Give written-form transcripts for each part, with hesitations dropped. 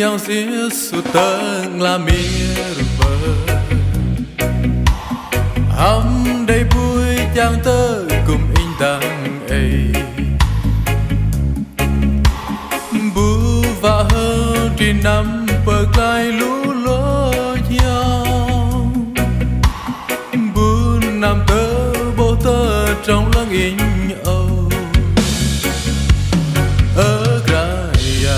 yang xía su tâng là miệt vờ hâm đầy vui chàng tơ cùng in đằng ấy bu và hơn trên năm bờ cai lũ lô nhau bu nằm tơ bố tơ trong lăng in âu ở Graia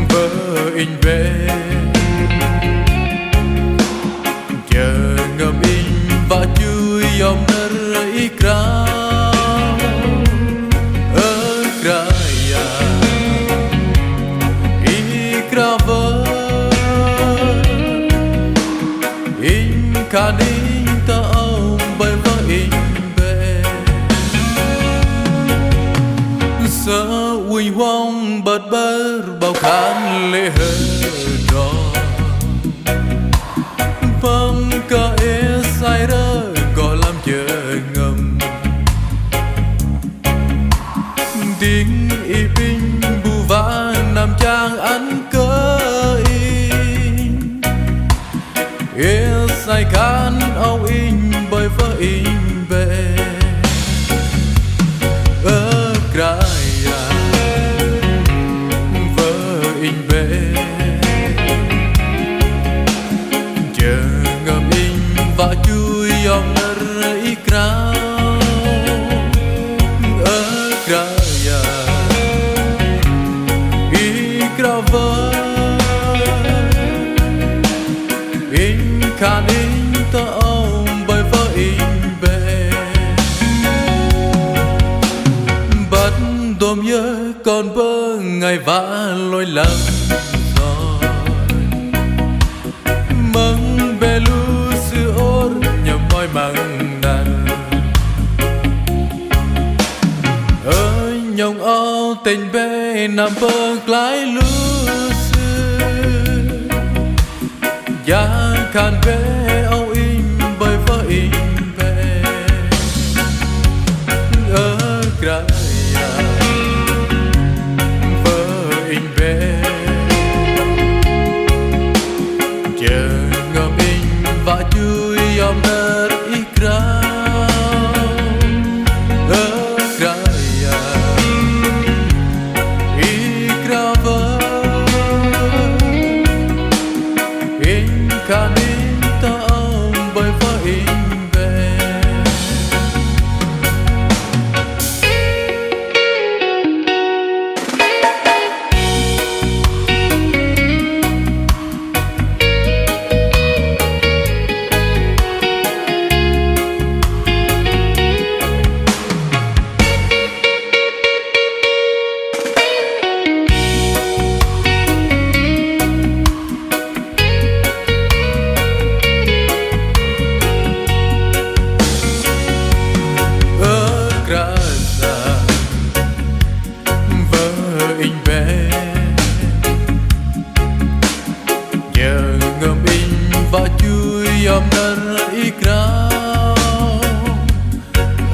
vợ in về chờ ngầm in và chui dòng nở ikra ở Graia ikra vợ in cả đi ta ông bởi vợ in về sợ quỳnh hoang bật bơ bao khán lệ hờ trò băng ca ế sai rơ có làm chờ ngầm tiếng y binh bù vã nằm trang ăn cơ in ế sai khán âu in bởi vợ in về ở Graia vợ in về chờ ngầm in và chui dòng nở ikra ở Graia ikra vợ in khan in ta ông bởi vợ in về bắt đom nhớ còn bơ ngày vã lối lầm rồi măng bê lu sư ốt nhầm môi măng đàn ơi nhông áo tình bê nằm bơ lái lu sư giá khan bê áo in bởi vợ in về ở Graia vợ in về chờ ngầm in và chui dòng nở ikra ở Graia ikra vợ in khan in ta ông bởi vợ in về in về giờ ngầm in và chui dòng nở ikra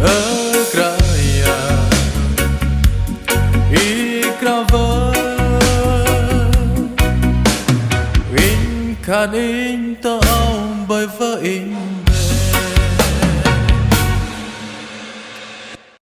ở Graia ikra vợ in khan in ta ông bởi vợ in